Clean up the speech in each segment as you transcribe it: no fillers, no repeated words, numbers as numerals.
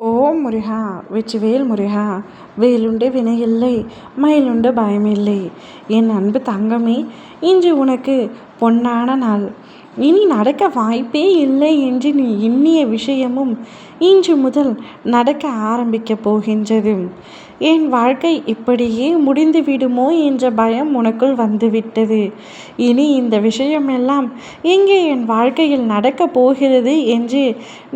ஓம் முருகா வெற்றிவேல் முருகா. வேலுண்டு வினையில்லை, மயிலுண்டு பயமில்லை. என் அன்பு தங்கமே, இன்று உனக்கு பொன்னான நாள். இனி நடக்க வாய்ப்பே இல்லை என்று நீ எண்ணிய விஷயமும் இன்று முதல் நடக்க ஆரம்பிக்கப் போகின்றது. என் வாழ்க்கை இப்படியே முடிந்து விடுமோ என்ற பயம் உனக்குள் வந்துவிட்டது. இனி இந்த விஷயமெல்லாம் எங்கே என் வாழ்க்கையில் நடக்கப் போகிறது என்று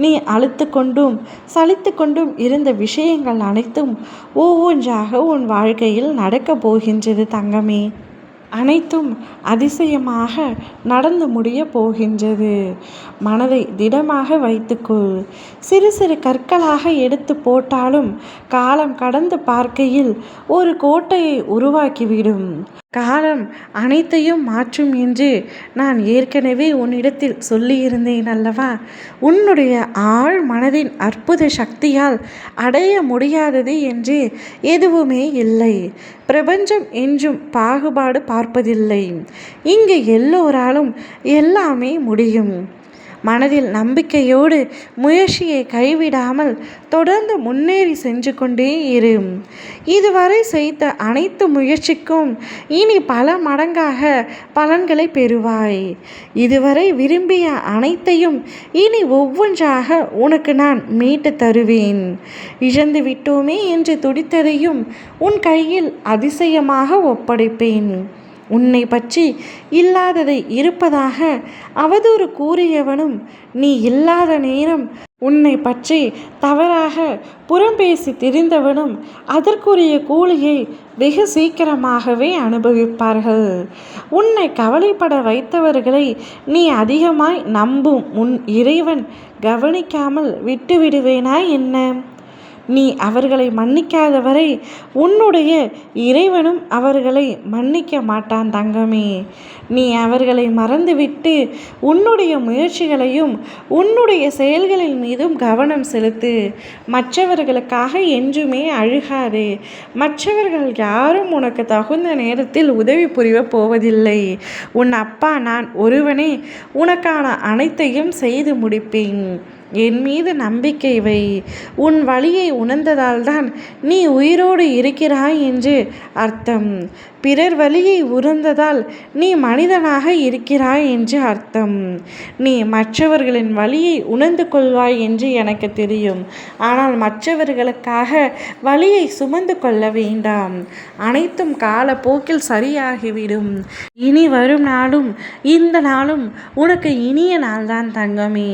நீ அழுத்து கொண்டும் சலித்து கொண்டும் இருந்த விஷயங்கள் அனைத்தும் ஒவ்வொன்றாக உன் வாழ்க்கையில் நடக்கப் போகின்றது தங்கமே. அனைத்தும் அதிசயமாக நடந்து முடிய போகின்றது. மனதை திடமாக வைத்துக்கொள். சிறு சிறு கற்களாக எடுத்து போட்டாலும் காலம் கடந்து பார்க்கையில் ஒரு கோட்டையை உருவாக்கிவிடும். காலம் அனைத்தையும் மாற்றும் என்று நான் ஏற்கனவே உன்னிடத்தில் சொல்லியிருந்தேன் அல்லவா? உன்னுடைய ஆழ் மனதின் அற்புத சக்தியால் அடைய முடியாதது என்று எதுவுமே இல்லை. பிரபஞ்சம் என்றும் பாகுபாடு பார்ப்பதில்லை. இங்கு எல்லோராலும் எல்லாமே முடியும். மனதில் நம்பிக்கையோடு முயற்சியை கைவிடாமல் தொடர்ந்து முன்னேறி சென்று கொண்டே இரு. இதுவரை செய்த அனைத்து முயற்சிக்கும் இனி பல மடங்காக பலன்களை பெறுவாய். இதுவரை விரும்பிய அனைத்தையும் இனி ஒவ்வொன்றாக உனக்கு நான் மீட்டு தருவேன். இழந்து விட்டோமே என்று துடித்ததையும் உன் கையில் அதிசயமாக ஒப்படைப்பேன். உன்னை பற்றி இல்லாததை இருப்பதாக அவதூறு கூறியவனும் நீ இல்லாத நேரம் உன்னை பற்றி தவறாக புறம்பேசி திரிந்தவனும் அதற்குரிய கூலியை வெகு சீக்கிரமாகவே அனுபவிப்பார்கள். உன்னை கவலைப்பட வைத்தவர்களை நீ அதிகமாய் நம்பும் உன் இறைவன் கவனிக்காமல் விட்டுவிடுவேனா என்ன? நீ அவர்களை மன்னிக்காதவரை உன்னுடைய இறைவனும் அவர்களை மன்னிக்க மாட்டான் தங்கமே. நீ அவர்களை மறந்துவிட்டு உன்னுடைய முயற்சிகளையும் உன்னுடைய செயல்களின் மீதும் கவனம் செலுத்து. மற்றவர்களுக்காக என்றுமே அழுகாதே. மற்றவர்கள் யாரும் உனக்கு தகுந்த நேரத்தில் உதவி புரிய போவதில்லை. உன் அப்பா நான் ஒருவனே உனக்கான அனைத்தையும் செய்து முடிப்பேன். என் மீது நம்பிக்கை வை. உன் வழியை உணர்ந்ததால்தான் நீ உயிரோடு இருக்கிறாய் என்று அர்த்தம். பிறர் வழியை உணர்ந்ததால் நீ மனிதனாக இருக்கிறாய் என்று அர்த்தம். நீ மற்றவர்களின் வழியை உணர்ந்து கொள்வாய் என்று எனக்கு தெரியும். ஆனால் மற்றவர்களுக்காக வழியை சுமந்து கொள்ள வேண்டாம். அனைத்தும் காலப்போக்கில் சரியாகிவிடும். இனி வரும் நாளும் இந்த நாளும் உனக்கு இனிய நாள்தான் தங்கமே.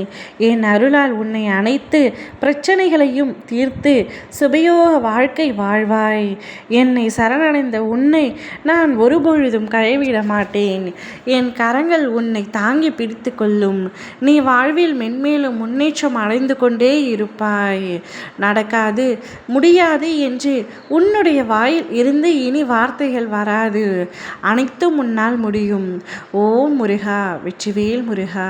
என் அருளால் உன்னை அனைத்து பிரச்சனைகளையும் தீர்த்து சுபயோக வாழ்க்கை வாழ்வாய். என்னை சரணடைந்த உன்னை நான் ஒருபொழுதும் கைவிட மாட்டேன். என் கரங்கள் உன்னை தாங்கி பிடித்து கொள்ளும். நீ வாழ்வில் மென்மேலும் முன்னேற்றம் அடைந்து கொண்டே இருப்பாய். நடக்காது முடியாது என்று உன்னுடைய வாயில் இருந்து இனி வார்த்தைகள் வராது. அனைத்தும் உன்னால் முடியும். ஓம் முருகா வெற்றிவேல் முருகா.